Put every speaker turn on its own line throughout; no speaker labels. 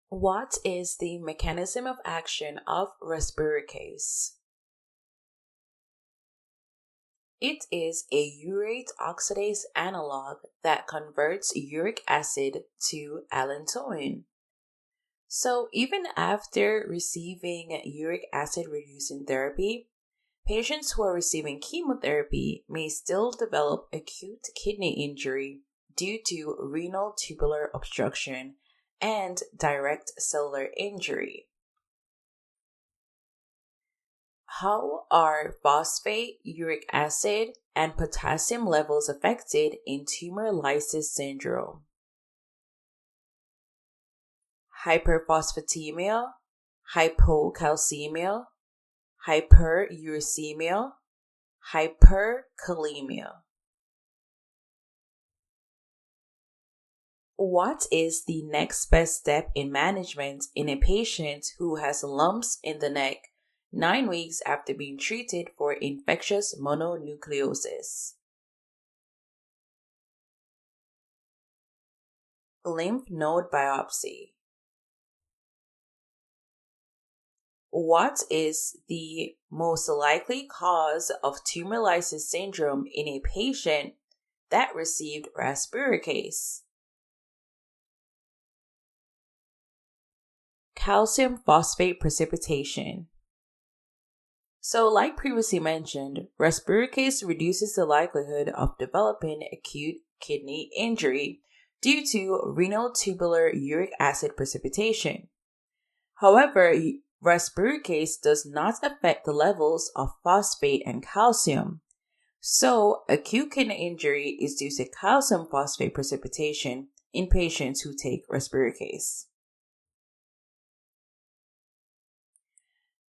What is the mechanism of action of respiricase? It is a urate oxidase analog that converts uric acid to allantoin. So, even after receiving uric acid reducing therapy, patients who are receiving chemotherapy may still develop acute kidney injury due to renal tubular obstruction and direct cellular injury. How are phosphate, uric acid, and potassium levels affected in tumor lysis syndrome? Hyperphosphatemia, hypocalcemia, hyperuricemia, hyperkalemia. What is the next best step in management in a patient who has lumps in the neck 9 weeks after being treated for infectious mononucleosis? Lymph node biopsy. What is the most likely cause of tumor lysis syndrome in a patient that received respiricase? Calcium phosphate precipitation. So, like previously mentioned, respiricase reduces the likelihood of developing acute kidney injury due to renal tubular uric acid precipitation. However, respiricase does not affect the levels of phosphate and calcium. So, acute kidney injury is due to calcium phosphate precipitation in patients who take respiricase.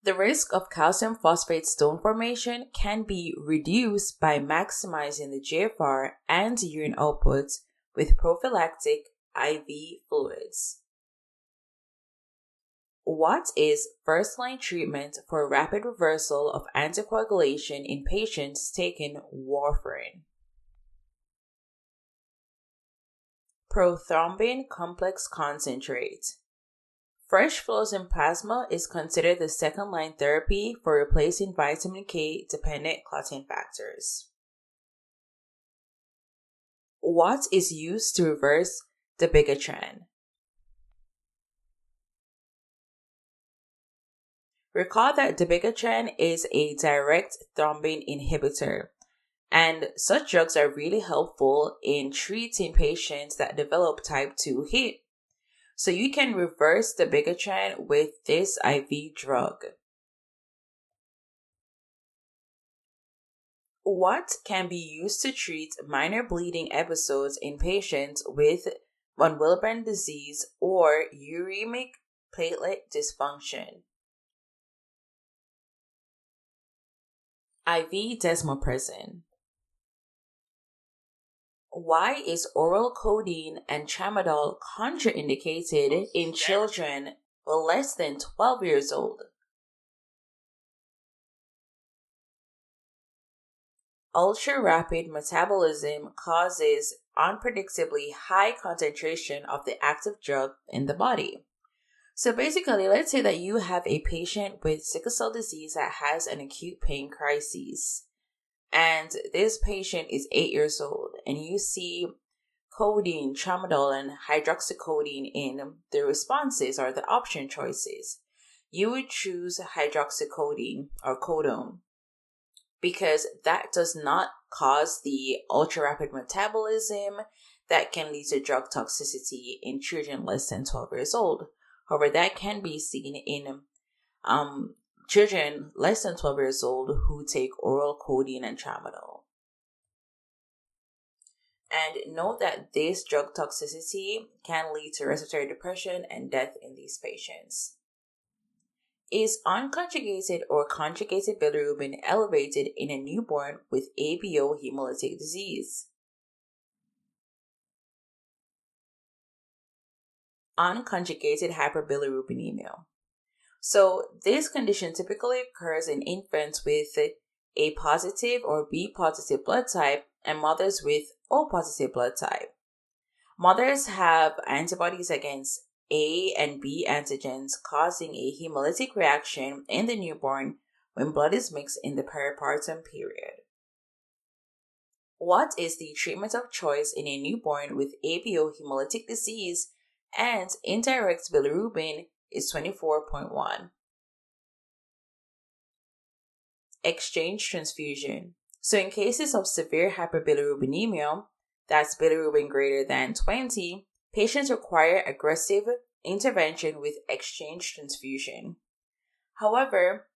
The risk of calcium phosphate stone formation can be reduced by maximizing the GFR and urine output with prophylactic IV fluids. What is first-line treatment for rapid reversal of anticoagulation in patients taking warfarin? Prothrombin complex concentrate. Fresh fluorescent plasma is considered the second-line therapy for replacing vitamin K-dependent clotting factors. What is used to reverse dabigatran? Recall that dabigatran is a direct thrombin inhibitor, and such drugs are really helpful in treating patients that develop type 2 HIT. So you can reverse dabigatran with this IV drug. What can be used to treat minor bleeding episodes in patients with von Willebrand disease or uremic platelet dysfunction? IV desmopressin. Why is oral codeine and tramadol contraindicated in children less than 12 years old? Ultra-rapid metabolism causes unpredictably high concentration of the active drug in the body. So basically, let's say that you have a patient with sickle cell disease that has an acute pain crisis. And this patient is 8 years old, and you see codeine, tramadol, and hydroxycodeine in the responses or the option choices. You would choose hydroxycodeine or codone because that does not cause the ultra rapid metabolism that can lead to drug toxicity in children less than 12 years old. However, that can be seen in children less than 12 years old who take oral codeine and tramadol. And note that this drug toxicity can lead to respiratory depression and death in these patients. Is unconjugated or conjugated bilirubin elevated in a newborn with ABO hemolytic disease? Unconjugated hyperbilirubinemia. So this condition typically occurs in infants with A positive or B positive blood type and mothers with O positive blood type. Mothers have antibodies against A and B antigens, causing a hemolytic reaction in the newborn when blood is mixed in the peripartum period. What is the treatment of choice in a newborn with ABO hemolytic disease and indirect bilirubin is 24.1? Exchange transfusion. So in cases of severe hyperbilirubinemia, that's bilirubin greater than 20, patients require aggressive intervention with exchange transfusion. However,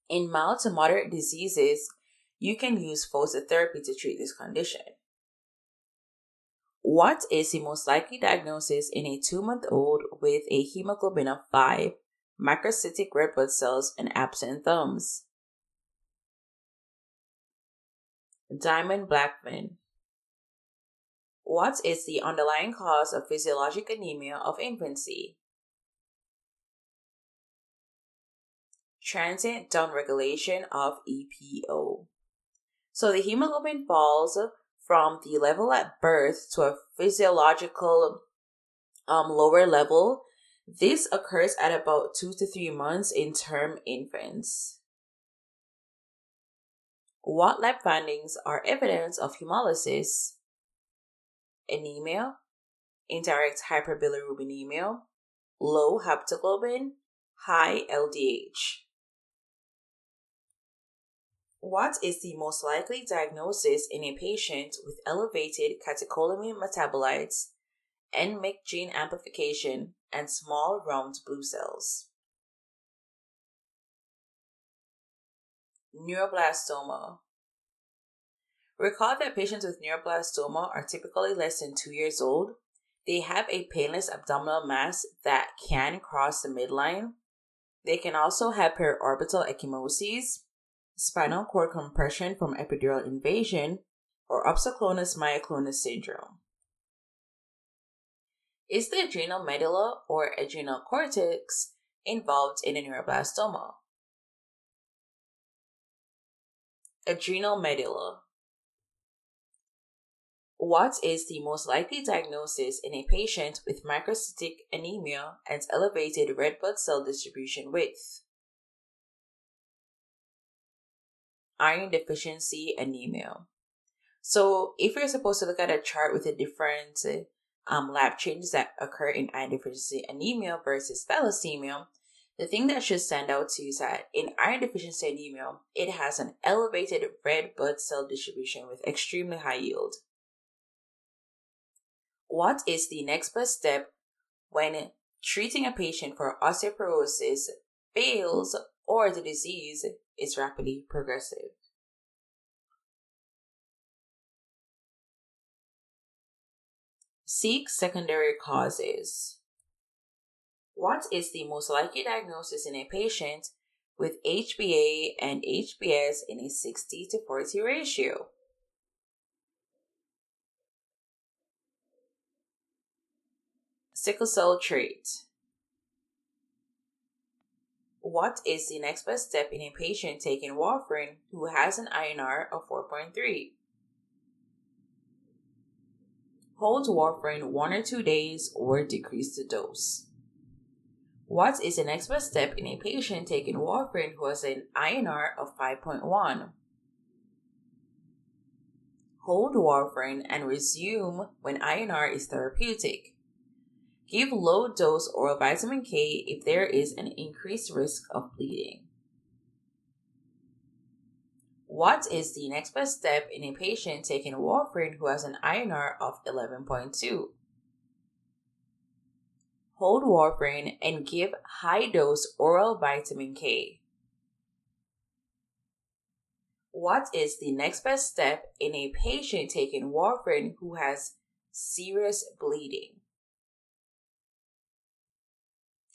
in mild to moderate diseases, you can use phototherapy to treat this condition. What is the most likely diagnosis in a 2-month-old with a hemoglobin of 5, macrocytic red blood cells, and absent thumbs? Diamond-Blackman. What is the underlying cause of physiologic anemia of infancy? Transient downregulation of EPO. So the hemoglobin falls from the level at birth to a physiological lower level. This occurs at about 2 to 3 months in term infants. What lab findings are evidence of hemolysis? Anemia, indirect hyperbilirubinemia, low haptoglobin, high LDH. What is the most likely diagnosis in a patient with elevated catecholamine metabolites, NMYC gene amplification, and small round blue cells? Neuroblastoma. Recall that patients with neuroblastoma are typically less than 2 years old. They have a painless abdominal mass that can cross the midline. They can also have periorbital ecchymoses, spinal cord compression from epidural invasion, or opsoclonus myoclonus syndrome. Is the adrenal medulla or adrenal cortex involved in a neuroblastoma? Adrenal medulla. What is the most likely diagnosis in a patient with macrocytic anemia and elevated red blood cell distribution width? Iron deficiency anemia. So if you're supposed to look at a chart with the different lab changes that occur in iron deficiency anemia versus thalassemia, the thing that should stand out to you is that in iron deficiency anemia, it has an elevated red blood cell distribution with extremely high yield. What is the next best step when treating a patient for osteoporosis fails or the disease is rapidly progressive? Seek secondary causes. What is the most likely diagnosis in a patient with HbA and HbS in a 60 to 40 ratio? Sickle cell trait. What is the next best step in a patient taking warfarin who has an INR of 4.3? Hold warfarin 1 or 2 days or decrease the dose. What is the next best step in a patient taking warfarin who has an INR of 5.1? Hold warfarin and resume when INR is therapeutic. Give low-dose oral vitamin K if there is an increased risk of bleeding. What is the next best step in a patient taking warfarin who has an INR of 11.2? Hold warfarin and give high-dose oral vitamin K. What is the next best step in a patient taking warfarin who has serious bleeding?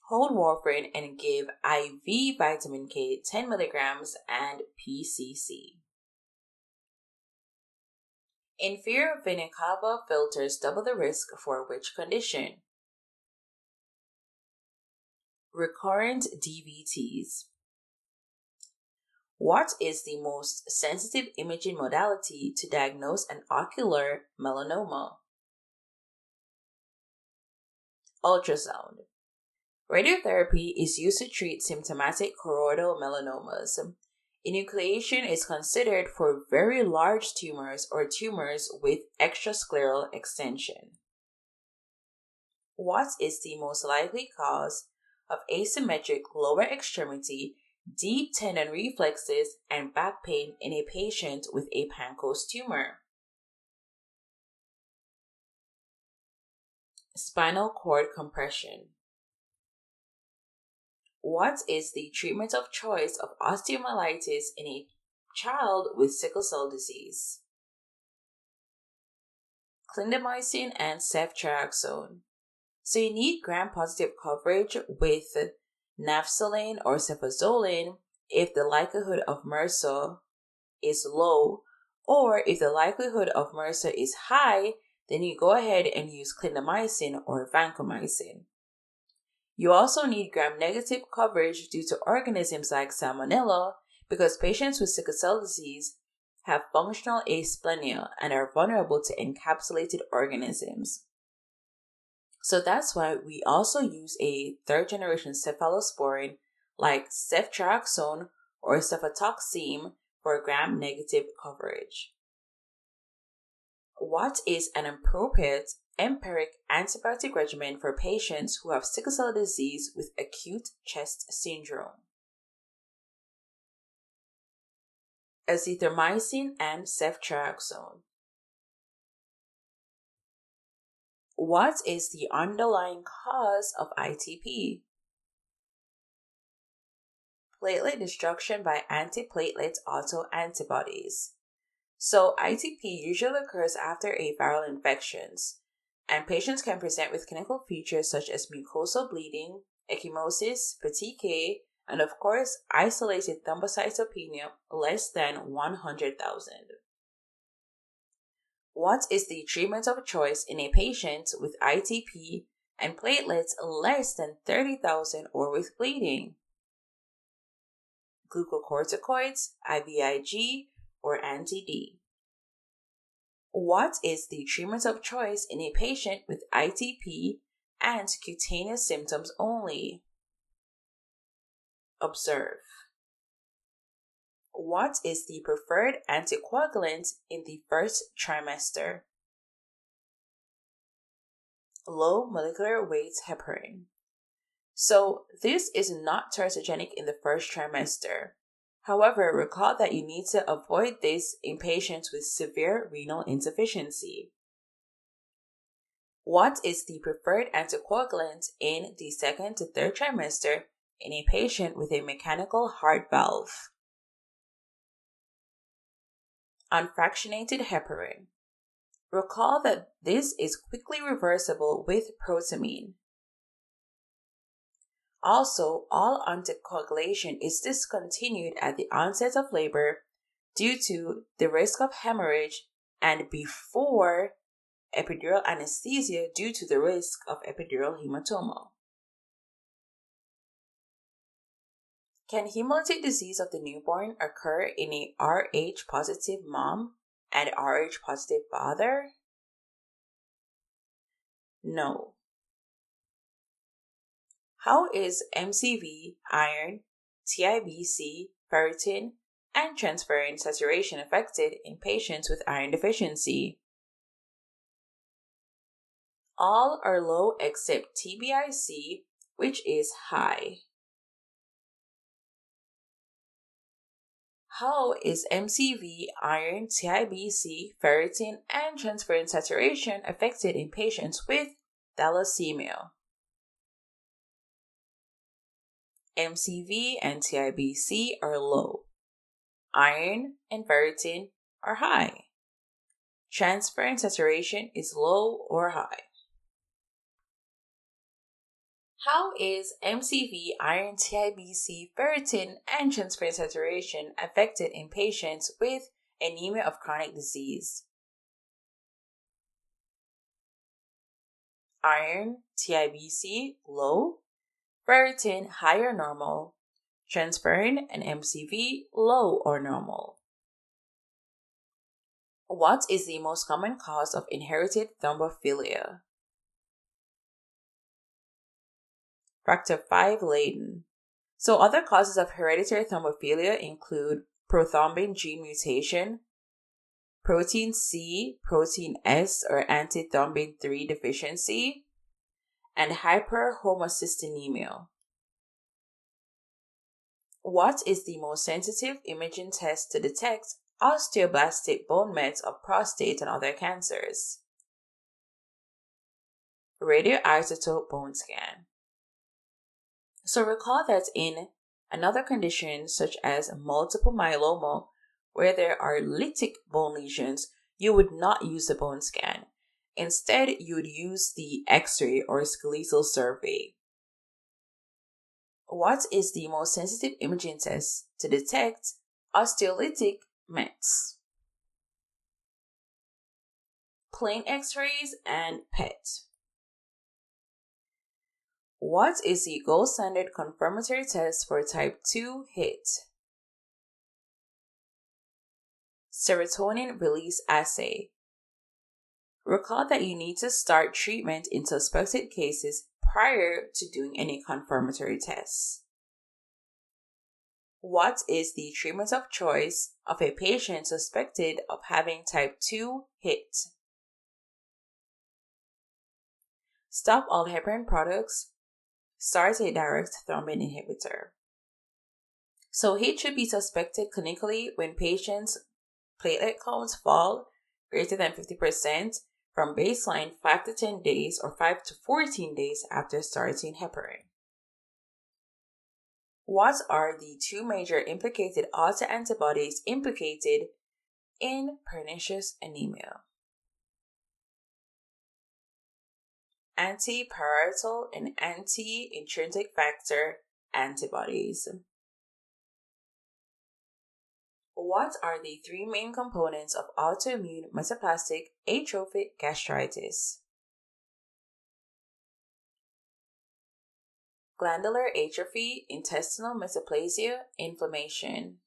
Hold warfarin and give IV vitamin K 10 milligrams and PCC. Inferior vena cava filters double the risk for which condition? Recurrent DVTs. What is the most sensitive imaging modality to diagnose an ocular melanoma? Ultrasound. Radiotherapy is used to treat symptomatic choroidal melanomas. Enucleation is considered for very large tumors or tumors with extrascleral extension. What is the most likely cause of asymmetric lower extremity, deep tendon reflexes, and back pain in a patient with a Pancoast tumor? Spinal cord compression. What is the treatment of choice of osteomyelitis in a child with sickle cell disease? Clindamycin and ceftriaxone. So you need gram-positive coverage with nafcillin or cefazolin if the likelihood of MRSA is low, or if the likelihood of MRSA is high, then you go ahead and use clindamycin or vancomycin. You also need gram-negative coverage due to organisms like Salmonella because patients with sickle cell disease have functional asplenia and are vulnerable to encapsulated organisms. So that's why we also use a third-generation cephalosporin like ceftriaxone or cefotoxime for gram-negative coverage. What is an appropriate empiric antibiotic regimen for patients who have sickle cell disease with acute chest syndrome? Azithromycin and ceftriaxone. What is the underlying cause of ITP? Platelet destruction by antiplatelet autoantibodies. So ITP usually occurs after a viral infection, and patients can present with clinical features such as mucosal bleeding, ecchymosis, petechiae, and of course, isolated thrombocytopenia less than 100,000. What is the treatment of choice in a patient with ITP and platelets less than 30,000 or with bleeding? Glucocorticoids, IVIG, or anti-D. What is the treatment of choice in a patient with ITP and cutaneous symptoms only? Observe. What is the preferred anticoagulant in the first trimester? Low molecular weight heparin. So this is not teratogenic in the first trimester. However, recall that you need to avoid this in patients with severe renal insufficiency. What is the preferred anticoagulant in the second to third trimester in a patient with a mechanical heart valve? Unfractionated heparin. Recall that this is quickly reversible with protamine. Also, all anticoagulation is discontinued at the onset of labor due to the risk of hemorrhage and before epidural anesthesia due to the risk of epidural hematoma. Can hemolytic disease of the newborn occur in a Rh positive mom and Rh positive father? No. How is MCV, iron, TIBC, ferritin, and transferrin saturation affected in patients with iron deficiency? All are low except TBIC, which is high. How is MCV, iron, TIBC, ferritin, and transferrin saturation affected in patients with thalassemia? MCV and TIBC are low. Iron and ferritin are high. Transferrin saturation is low or high. How is MCV, iron, TIBC, ferritin, and transferrin saturation affected in patients with anemia of chronic disease? Iron, TIBC, low. Ferritin, high or normal. Transferrin and MCV, low or normal. What is the most common cause of inherited thrombophilia? factor V laden. So other causes of hereditary thrombophilia include prothrombin gene mutation, protein C, protein S or antithrombin 3 deficiency, and hyperhomocystinemia. What is the most sensitive imaging test to detect osteoblastic bone mets of prostate and other cancers? Radioisotope bone scan. So recall that in another condition such as multiple myeloma, where there are lytic bone lesions, you would not use the bone scan. Instead, you would use the X-ray or skeletal survey. What is the most sensitive imaging test to detect osteolytic mets? Plain X-rays and PET. What is the gold standard confirmatory test for type 2 HIT? Serotonin release assay. Recall that you need to start treatment in suspected cases prior to doing any confirmatory tests. What is the treatment of choice of a patient suspected of having type 2 HIT? Stop all heparin products. Start a direct thrombin inhibitor. So HIT should be suspected clinically when patients' platelet counts fall greater than 50% from baseline 5 to 10 days or 5 to 14 days after starting heparin. What are the two major implicated autoantibodies implicated in pernicious anemia? Antiparietal and anti-intrinsic factor antibodies. What are the three main components of autoimmune metaplastic atrophic gastritis? Glandular atrophy, intestinal metaplasia, inflammation.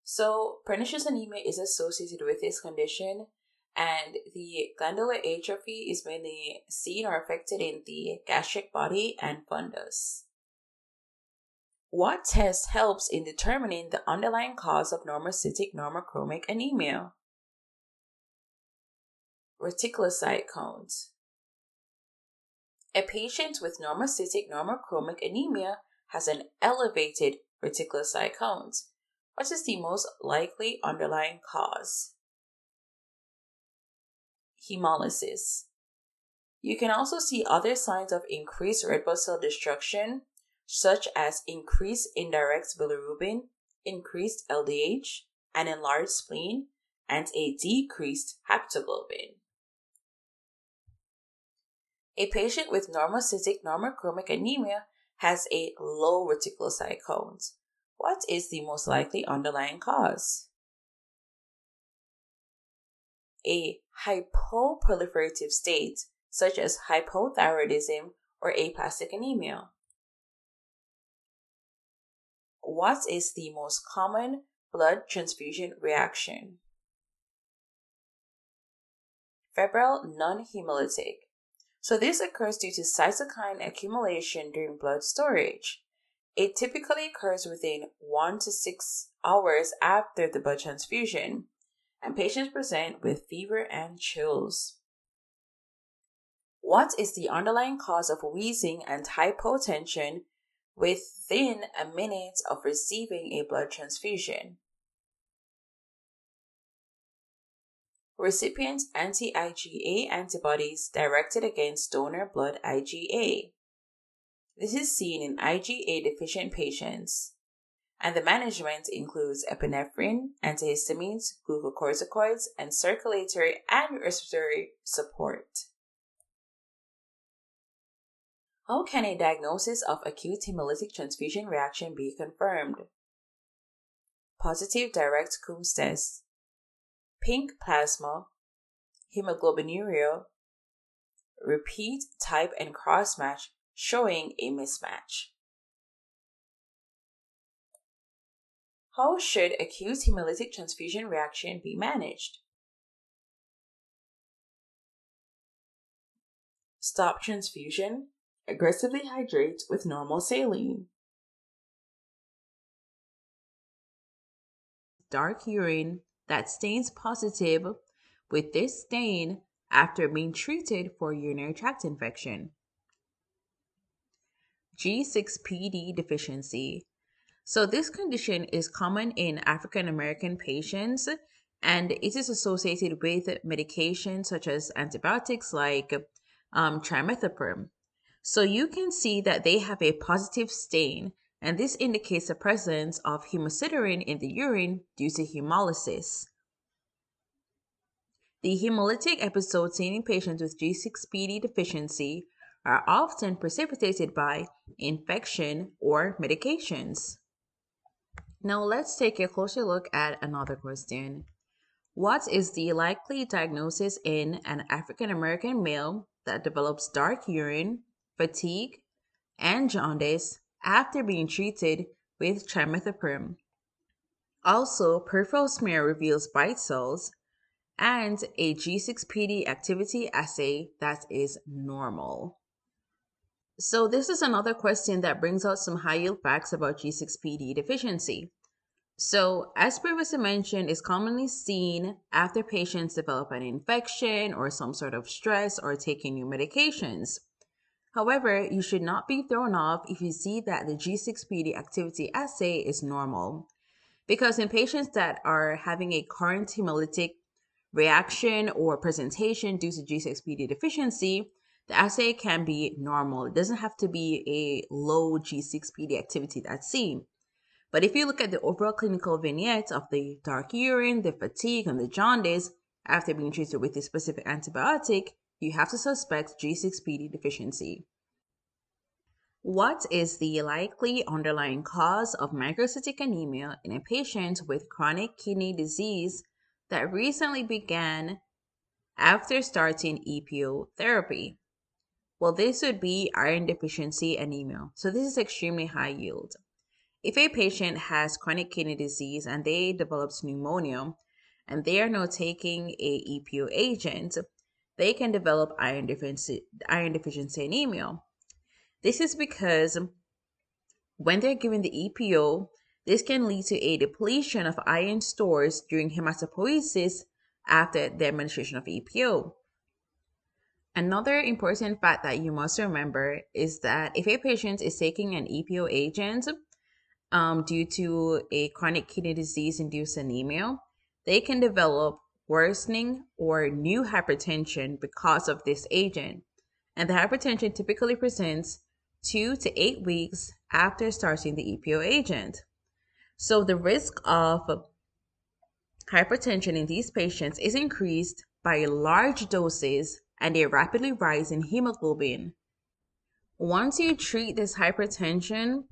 So, pernicious anemia is associated with this condition, and the glandular atrophy is mainly seen or affected in the gastric body and fundus. What test helps in determining the underlying cause of normocytic normochromic anemia? Reticulocyte count. A patient with normocytic normochromic anemia has an elevated reticulocyte count. What is the most likely underlying cause? Hemolysis. You can also see other signs of increased red blood cell destruction, such as increased indirect bilirubin, increased LDH, an enlarged spleen, and a decreased haptoglobin. A patient with normocytic normochromic anemia has a low reticulocyte count. What is the most likely underlying cause? A hypoproliferative state, such as hypothyroidism or aplastic anemia. What is the most common blood transfusion reaction? Febrile non-hemolytic. So this occurs due to cytokine accumulation during blood storage. It typically occurs within 1 to 6 hours after the blood transfusion, and patients present with fever and chills. What is the underlying cause of wheezing and hypotension within a minute of receiving a blood transfusion? Recipient anti-IgA antibodies directed against donor blood IgA. This is seen in IgA deficient patients, and the management includes epinephrine, antihistamines, glucocorticoids, and circulatory and respiratory support. How can a diagnosis of acute hemolytic transfusion reaction be confirmed? Positive direct Coombs test, pink plasma, hemoglobinuria, repeat type and cross match showing a mismatch. How should acute hemolytic transfusion reaction be managed? Stop transfusion,
aggressively hydrate with normal saline.
Dark urine that stains positive with this stain after being treated for urinary tract infection. G6PD deficiency. So, this condition is common in African American patients and it is associated with medications such as antibiotics like trimethoprim. So, you can see that they have a positive stain, and this indicates the presence of hemosiderin in the urine due to hemolysis. The hemolytic episodes seen in patients with G6PD deficiency are often precipitated by infection or medications. Now let's take a closer look at another question. What is the likely diagnosis in an African American male that develops dark urine, fatigue, and jaundice after being treated with trimethoprim? Also, peripheral smear reveals bite cells and a G6PD activity assay that is normal. So, this is another question that brings out some high yield facts about G6PD deficiency. So, as previously mentioned, is commonly seen after patients develop an infection or some sort of stress or taking new medications. However, you should not be thrown off if you see that the G6PD activity assay is normal. Because in patients that are having a current hemolytic reaction or presentation due to G6PD deficiency, the assay can be normal. It doesn't have to be a low G6PD activity that's seen. But if you look at the overall clinical vignette of the dark urine, the fatigue, and the jaundice after being treated with a specific antibiotic, you have to suspect G6PD deficiency. What is the likely underlying cause of microcytic anemia in a patient with chronic kidney disease that recently began after starting EPO therapy? Well, this would be iron deficiency anemia. So this is extremely high yield. If a patient has chronic kidney disease and they develop pneumonia and they are now taking a EPO agent, they can develop iron deficiency anemia. This is because when they're given the EPO, this can lead to a depletion of iron stores during hematopoiesis after the administration of EPO. Another important fact that you must remember is that if a patient is taking an EPO agent due to a chronic kidney disease induced anemia, they can develop worsening or new hypertension because of this agent. And the hypertension typically presents 2 to 8 weeks after starting the EPO agent. So the risk of hypertension in these patients is increased by large doses and a rapidly rising hemoglobin. Once you treat this hypertension,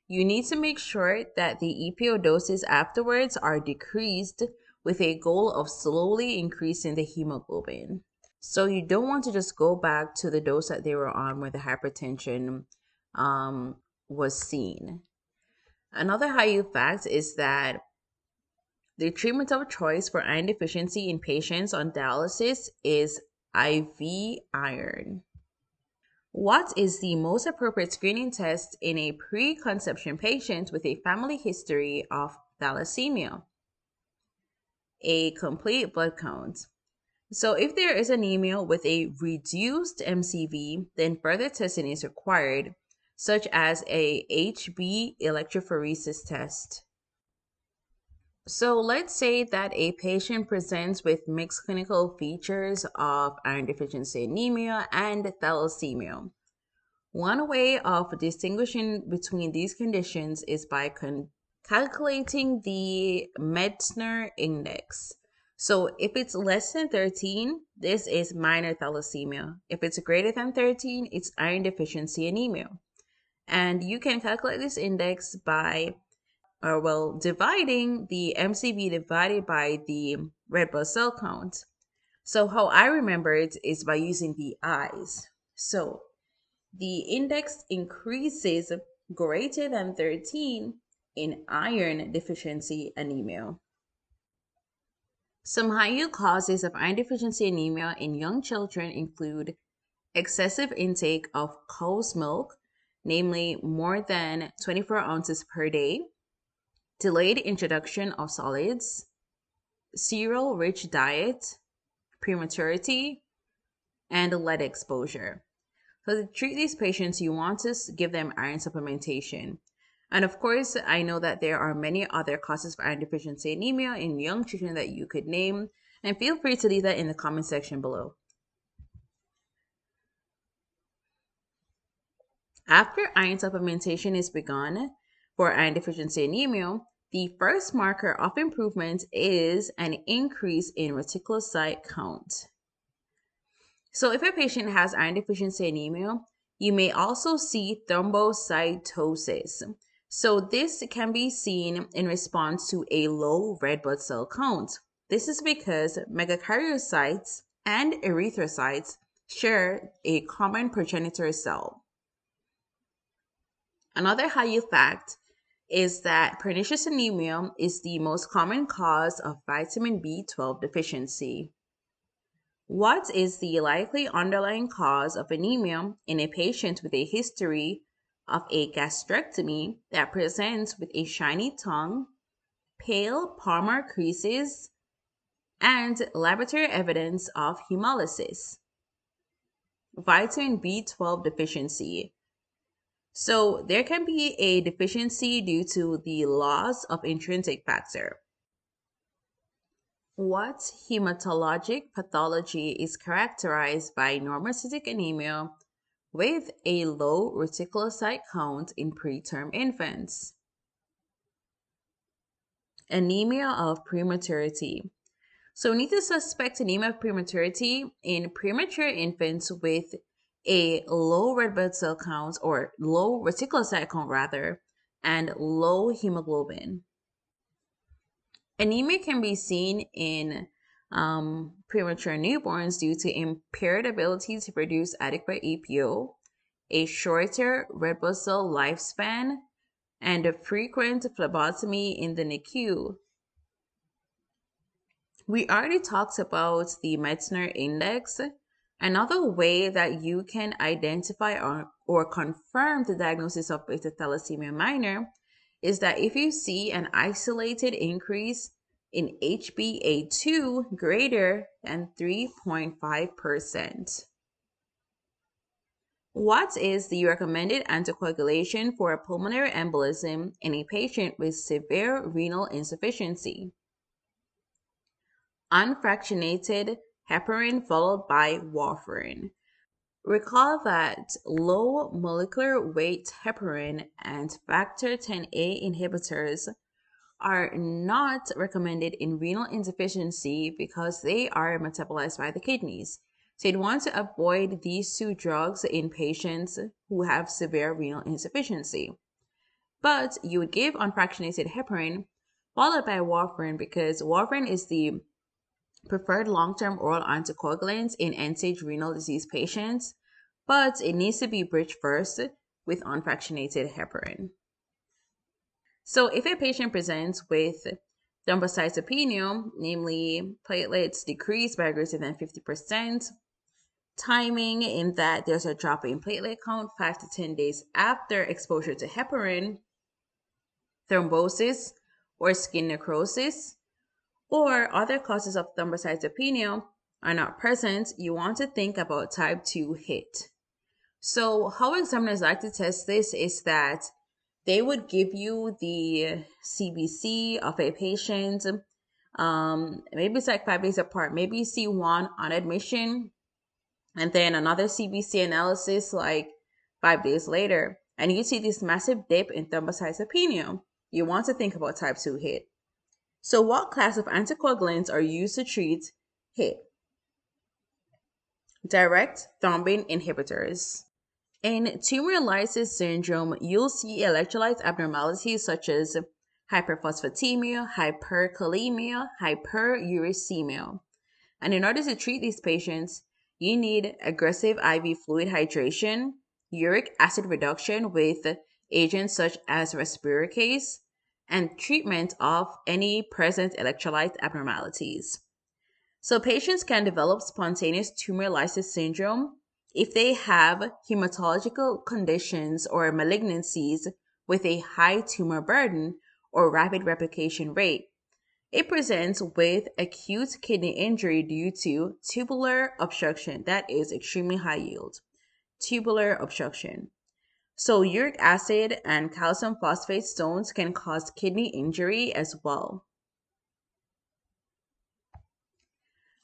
you need to make sure that the EPO doses afterwards are decreased with a goal of slowly increasing the hemoglobin. So you don't want to just go back to the dose that they were on where the hypertension was seen. Another high yield fact is that the treatment of choice for iron deficiency in patients on dialysis is IV iron. What is the most appropriate screening test in a preconception patient with a family history of thalassemia? A complete blood count. So, if there is anemia with a reduced MCV, then further testing is required, such as a HB electrophoresis test. So, let's say that a patient presents with mixed clinical features of iron deficiency anemia and thalassemia. One way of distinguishing between these conditions is by calculating the Metzner index. So if it's less than 13, this is minor thalassemia. If it's greater than 13, it's iron deficiency anemia. And you can calculate this index by, dividing the MCV divided by the red blood cell count. So how I remember it is by using the eyes. So the index increases greater than 13 in iron deficiency anemia. Some high yield causes of iron deficiency anemia in young children include excessive intake of cow's milk, namely more than 24 ounces per day, delayed introduction of solids, cereal-rich diet, prematurity, and lead exposure. So to treat these patients, you want to give them iron supplementation. And of course, I know that there are many other causes for iron deficiency anemia in young children that you could name, and feel free to leave that in the comment section below. After iron supplementation is begun for iron deficiency anemia, the first marker of improvement is an increase in reticulocyte count. So if a patient has iron deficiency anemia, you may also see thrombocytosis. So this can be seen in response to a low red blood cell count. This is because megakaryocytes and erythrocytes share a common progenitor cell. Another high fact is that pernicious anemia is the most common cause of vitamin B12 deficiency. What is the likely underlying cause of anemia in a patient with a history of a gastrectomy that presents with a shiny tongue, pale palmar creases, and laboratory evidence of hemolysis? Vitamin B12 deficiency. So there can be a deficiency due to the loss of intrinsic factor. What hematologic pathology is characterized by normocytic anemia with a low reticulocyte count in preterm infants? Anemia of prematurity. So we need to suspect anemia of prematurity in premature infants with a low red blood cell count, or low reticulocyte count rather, and low hemoglobin. Anemia can be seen in premature newborns due to impaired ability to produce adequate EPO, a shorter red blood cell lifespan, and a frequent phlebotomy in the NICU. We already talked about the Metzner index. Another way that you can identify or confirm the diagnosis of beta thalassemia minor is that if you see an isolated increase in HbA2 greater than 3.5%. What is the recommended anticoagulation for a pulmonary embolism in a patient with severe renal insufficiency? Unfractionated heparin followed by warfarin. Recall that low molecular weight heparin and factor Xa inhibitors are not recommended in renal insufficiency because they are metabolized by the kidneys. So you'd want to avoid these two drugs in patients who have severe renal insufficiency. But you would give unfractionated heparin followed by warfarin because warfarin is the preferred long-term oral anticoagulant in end-stage renal disease patients, but it needs to be bridged first with unfractionated heparin. So if a patient presents with thrombocytopenia, namely platelets decrease by greater than 50%, timing in that there's a drop in platelet count 5 to 10 days after exposure to heparin, thrombosis or skin necrosis, or other causes of thrombocytopenia are not present, you want to think about type 2 HIT. So how examiners like to test this is that they would give you the CBC of a patient. Maybe it's like 5 days apart. Maybe you see one on admission and then another CBC analysis like 5 days later. And you see this massive dip in thrombocytopenia. You want to think about type 2 HIT. So what class of anticoagulants are used to treat HIT? Direct thrombin inhibitors. In tumor lysis syndrome, you'll see electrolyte abnormalities such as hyperphosphatemia, hyperkalemia, hyperuricemia. And in order to treat these patients, you need aggressive IV fluid hydration, uric acid reduction with agents such as respiricase, and treatment of any present electrolyte abnormalities. So patients can develop spontaneous tumor lysis syndrome if they have hematological conditions or malignancies with a high tumor burden or rapid replication rate. It presents with acute kidney injury due to tubular obstruction, that is extremely high yield. Tubular obstruction. So uric acid and calcium phosphate stones can cause kidney injury as well.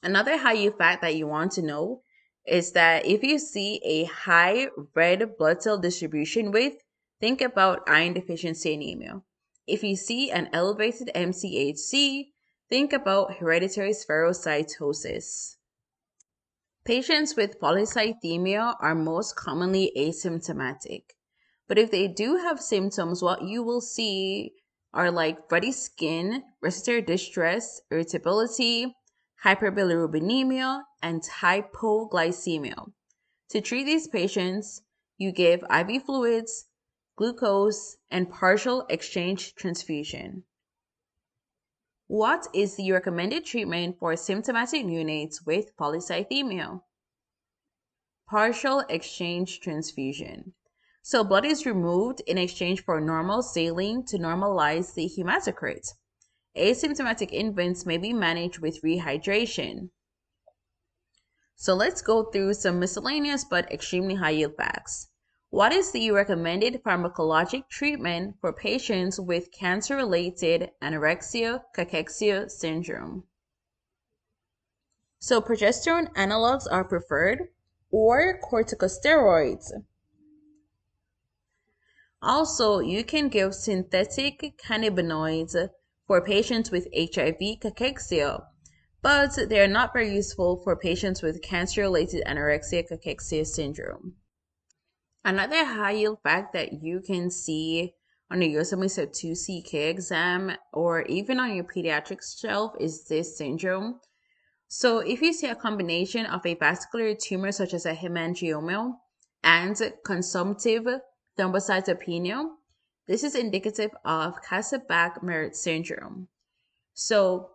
Another high yield fact that you want to know is that if you see a high red blood cell distribution width, think about iron deficiency anemia. If you see an elevated MCHC, think about hereditary spherocytosis. Patients with polycythemia are most commonly asymptomatic. But if they do have symptoms, what you will see are like ruddy skin, respiratory distress, irritability, hyperbilirubinemia, and hypoglycemia. To treat these patients, you give IV fluids, glucose, and partial exchange transfusion. What is the recommended treatment for symptomatic neonates with polycythemia? Partial exchange transfusion. So blood is removed in exchange for normal saline to normalize the hematocrit. Asymptomatic infants may be managed with rehydration. So let's go through some miscellaneous but extremely high yield facts. What is the recommended pharmacologic treatment for patients with cancer-related anorexia cachexia syndrome? So progesterone analogs are preferred or corticosteroids. Also, you can give synthetic cannabinoids for patients with HIV cachexia, but they are not very useful for patients with cancer-related anorexia cachexia syndrome. Another high yield fact that you can see on your Yosemite 2CK exam or even on your pediatric shelf is this syndrome. So if you see a combination of a vascular tumor such as a hemangioma and consumptive thrombocytopenia, this is indicative of Kasabach-Merritt syndrome. So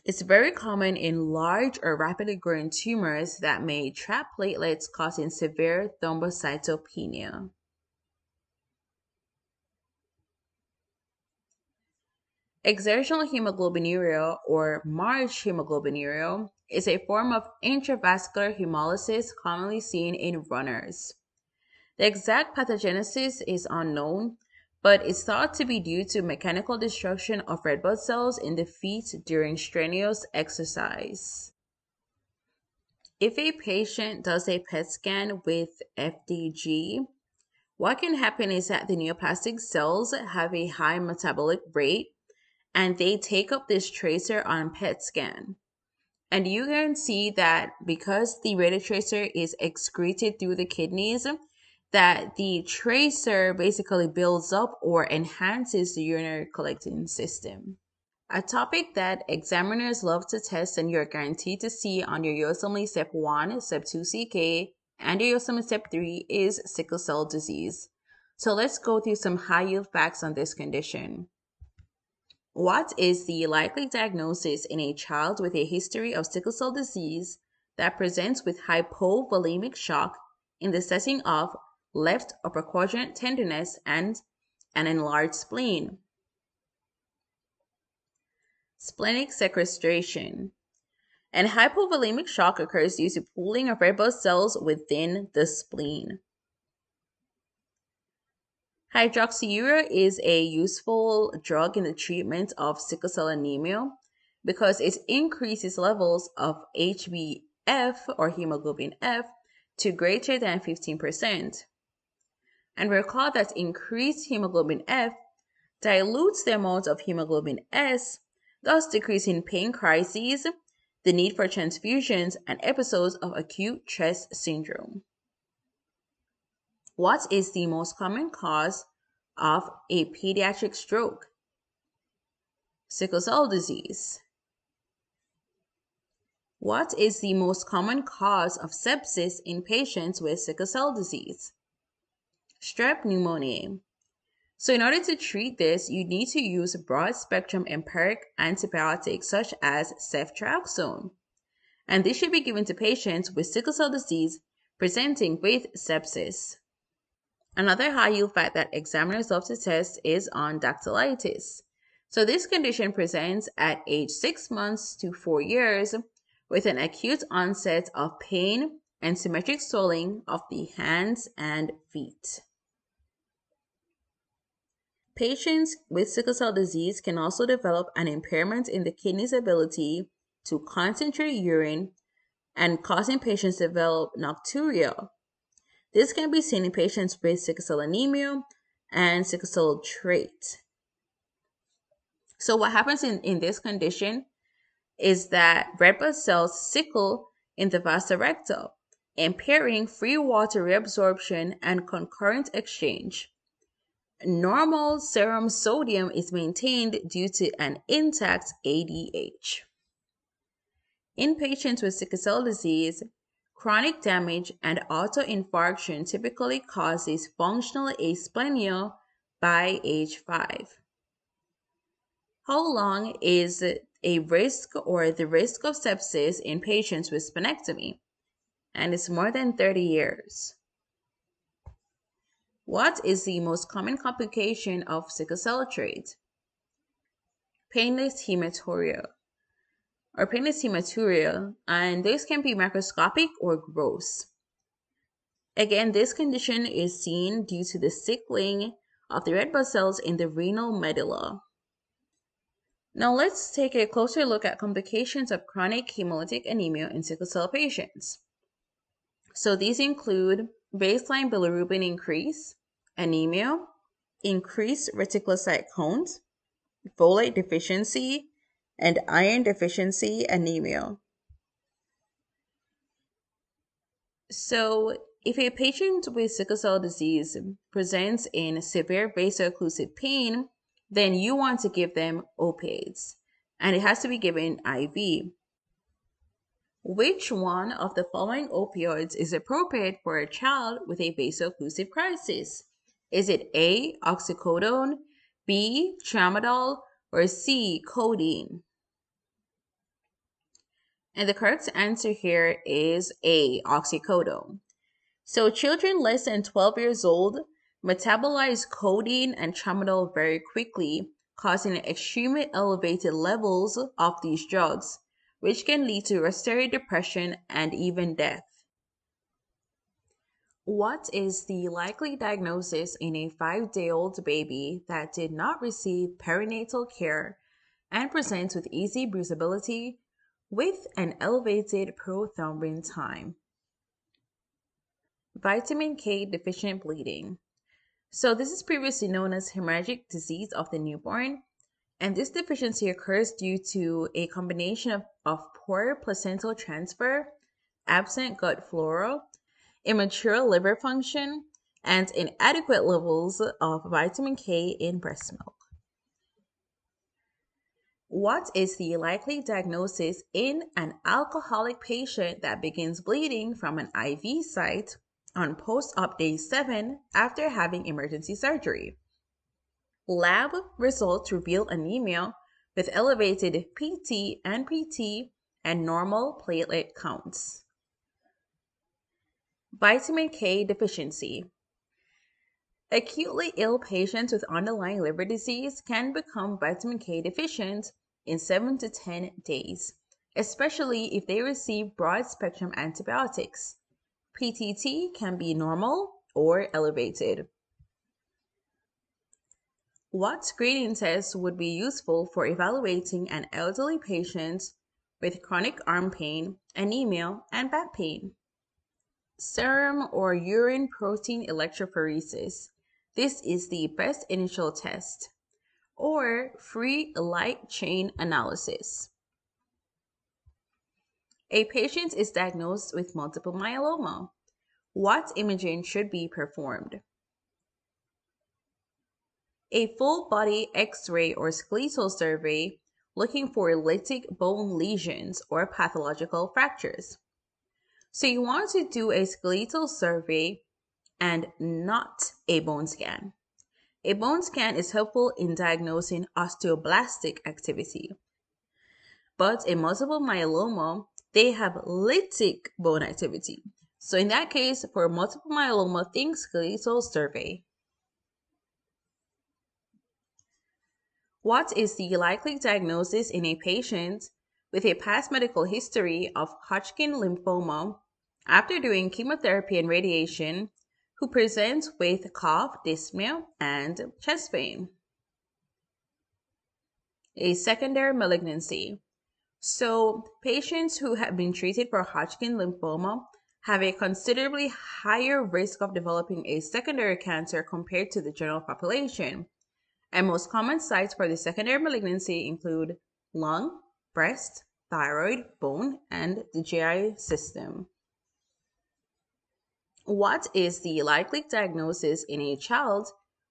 it's very common in large or rapidly growing tumors that may trap platelets, causing severe thrombocytopenia. Exertional hemoglobinuria or March hemoglobinuria is a form of intravascular hemolysis commonly seen in runners. The exact pathogenesis is unknown, but it's thought to be due to mechanical destruction of red blood cells in the feet during strenuous exercise. If a patient does a PET scan with FDG, what can happen is that the neoplastic cells have a high metabolic rate and they take up this tracer on PET scan. And you can see that because the radiotracer is excreted through the kidneys, that the tracer basically builds up or enhances the urinary collecting system. A topic that examiners love to test and you're guaranteed to see on your Yosemite Step 1, Step 2CK, and your Yosemite Step 3 is sickle cell disease. So let's go through some high yield facts on this condition. What is the likely diagnosis in a child with a history of sickle cell disease that presents with hypovolemic shock in the setting of left upper quadrant tenderness and an enlarged spleen? Splenic sequestration. And hypovolemic shock occurs due to pooling of red blood cells within the spleen. Hydroxyurea is a useful drug in the treatment of sickle cell anemia because it increases levels of HbF or hemoglobin F to greater than 15%. And recall that increased hemoglobin F dilutes the amount of hemoglobin S, thus decreasing pain crises, the need for transfusions, and episodes of acute chest syndrome. What is the most common cause of a pediatric stroke? Sickle cell disease. What is the most common cause of sepsis in patients with sickle cell disease? Strep pneumoniae. So in order to treat this, you need to use broad-spectrum empiric antibiotics such as ceftriaxone. And this should be given to patients with sickle cell disease presenting with sepsis. Another high-yield fact that examiners love to test is on dactylitis. So this condition presents at age 6 months to 4 years with an acute onset of pain and symmetric swelling of the hands and feet. Patients with sickle cell disease can also develop an impairment in the kidney's ability to concentrate urine and causing patients to develop nocturia. This can be seen in patients with sickle cell anemia and sickle cell trait. So what happens in this condition is that red blood cells sickle in the vasa recta, impairing free water reabsorption and concurrent exchange. Normal serum sodium is maintained due to an intact ADH. In patients with sickle cell disease, chronic damage and autoinfarction typically causes functional asplenia by age 5. How long is a risk or the risk of sepsis in patients with splenectomy? And it's more than 30 years. What is the most common complication of sickle cell trait? Painless hematuria and this can be macroscopic or gross. Again, this condition is seen due to the sickling of the red blood cells in the renal medulla. Now let's take a closer look at complications of chronic hemolytic anemia in sickle cell patients. So these include baseline bilirubin increase, anemia, increased reticulocyte count, folate deficiency, and iron deficiency anemia. So if a patient with sickle cell disease presents in severe vaso-occlusive pain, then you want to give them opiates, and it has to be given IV. Which one of the following opioids is appropriate for a child with a vaso-occlusive crisis? Is it A, oxycodone, B, tramadol, or C, codeine? And the correct answer here is A, oxycodone. So children less than 12 years old metabolize codeine and tramadol very quickly, causing extremely elevated levels of these drugs, which can lead to respiratory depression and even death. What is the likely diagnosis in a 5-day-old baby that did not receive perinatal care and presents with easy bruisability with an elevated prothrombin time? Vitamin K deficient bleeding. So this is previously known as hemorrhagic disease of the newborn, and this deficiency occurs due to a combination of poor placental transfer, absent gut flora, immature liver function, and inadequate levels of vitamin K in breast milk. What is the likely diagnosis in an alcoholic patient that begins bleeding from an IV site on post-op day 7 after having emergency surgery? Lab results reveal anemia with elevated PT, NPT, and normal platelet counts. Vitamin K deficiency. Acutely ill patients with underlying liver disease can become vitamin K deficient in 7 to 10 days, especially if they receive broad-spectrum antibiotics. PTT can be normal or elevated. What screening tests would be useful for evaluating an elderly patient with chronic arm pain, anemia, and back pain? Serum or urine protein electrophoresis. This is the best initial test. Or free light chain analysis. A patient is diagnosed with multiple myeloma. What imaging should be performed? A full body X-ray or skeletal survey looking for lytic bone lesions or pathological fractures. So you want to do a skeletal survey and not a bone scan. A bone scan is helpful in diagnosing osteoblastic activity. But in multiple myeloma, they have lytic bone activity, So in that case, for multiple myeloma, think skeletal survey. What is the likely diagnosis in a patient with a past medical history of Hodgkin lymphoma after doing chemotherapy and radiation who presents with cough, dyspnea, and chest pain? A secondary malignancy. So, patients who have been treated for Hodgkin lymphoma have a considerably higher risk of developing a secondary cancer compared to the general population. And most common sites for the secondary malignancy include lung, breast, thyroid, bone, and the GI system. What is the likely diagnosis in a child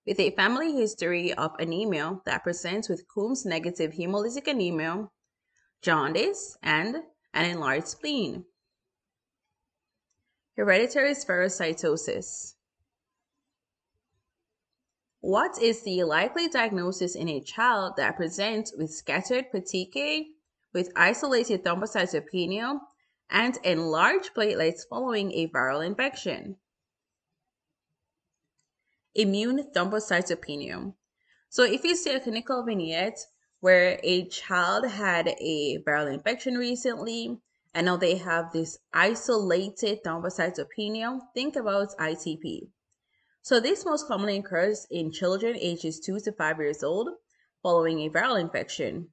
with a family history of anemia that presents with Coombs negative hemolytic anemia, jaundice, and an enlarged spleen? Hereditary spherocytosis. What is the likely diagnosis in a child that presents with scattered petechiae, with isolated thrombocytopenia, and enlarged platelets following a viral infection? Immune thrombocytopenia. So if you see a clinical vignette where a child had a viral infection recently, and now they have this isolated thrombocytopenia, think about ITP. So this most commonly occurs in children ages 2 to 5 years old following a viral infection.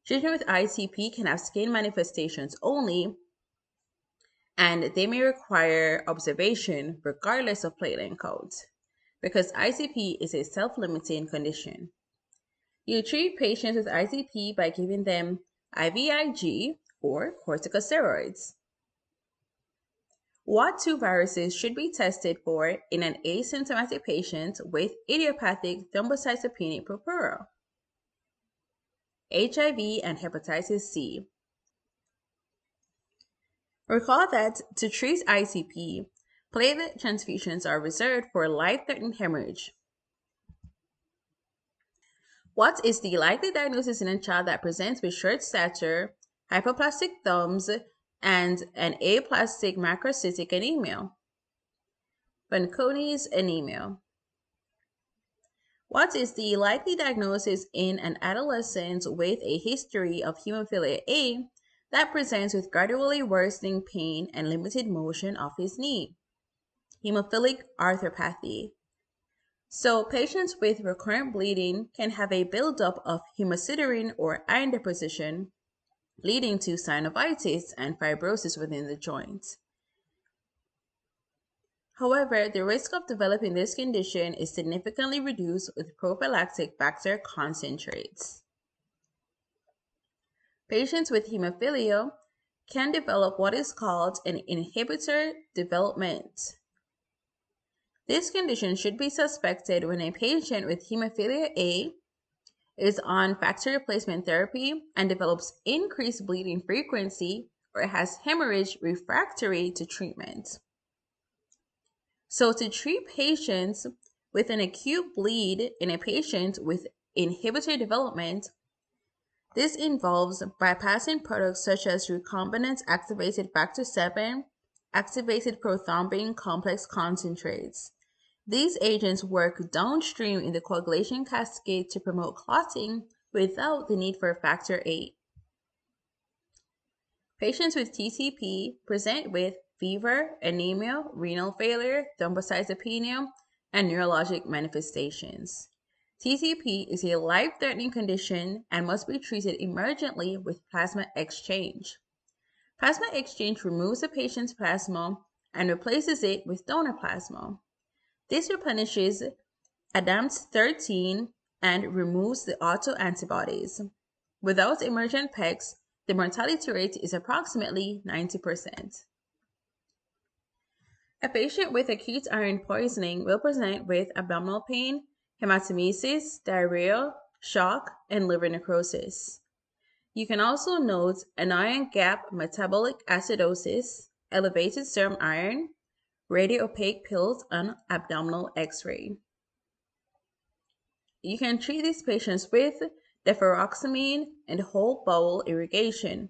Children with ITP can have skin manifestations only, and they may require observation regardless of platelet count, because ITP is a self-limiting condition. You treat patients with ITP by giving them IVIG or corticosteroids. What two viruses should be tested for in an asymptomatic patient with idiopathic thrombocytopenic purpura? HIV and hepatitis C. Recall that to treat ITP, platelet transfusions are reserved for life-threatening hemorrhage. What is the likely diagnosis in a child that presents with short stature, hypoplastic thumbs, and an aplastic macrocytic anemia? Fanconi's anemia. What is the likely diagnosis in an adolescent with a history of hemophilia A that presents with gradually worsening pain and limited motion of his knee? Hemophilic arthropathy. So patients with recurrent bleeding can have a buildup of hemosiderin or iron deposition, leading to synovitis and fibrosis within the joint. However, the risk of developing this condition is significantly reduced with prophylactic factor concentrates. Patients with hemophilia can develop what is called an inhibitor development. This condition should be suspected when a patient with hemophilia A is on factor replacement therapy and develops increased bleeding frequency or has hemorrhage refractory to treatment. So to treat patients with an acute bleed in a patient with inhibitor development, this involves bypassing products such as recombinant activated factor 7, activated prothrombin complex concentrates. These agents work downstream in the coagulation cascade to promote clotting without the need for factor VIII. Patients with TCP present with fever, anemia, renal failure, thrombocytopenia, and neurologic manifestations. TCP is a life-threatening condition and must be treated emergently with plasma exchange. Plasma exchange removes the patient's plasma and replaces it with donor plasma. This replenishes ADAMTS13 and removes the autoantibodies. Without emergent PECs, the mortality rate is approximately 90%. A patient with acute iron poisoning will present with abdominal pain, hematemesis, diarrhea, shock, and liver necrosis. You can also note an iron gap metabolic acidosis, elevated serum iron, radiopaque pills on abdominal x-ray. You can treat these patients with deferoxamine and whole bowel irrigation.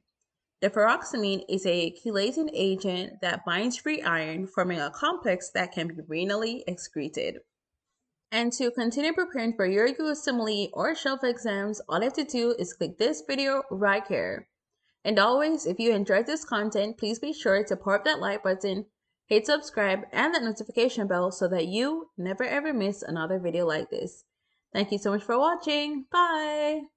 Deferoxamine is a chelating agent that binds free iron, forming a complex that can be renally excreted. And to continue preparing for your USMLE or shelf exams, all you have to do is click this video right here. And always, if you enjoyed this content, please be sure to power up that like button, hit subscribe, and that notification bell so that you never ever miss another video like this. Thank you so much for watching. Bye!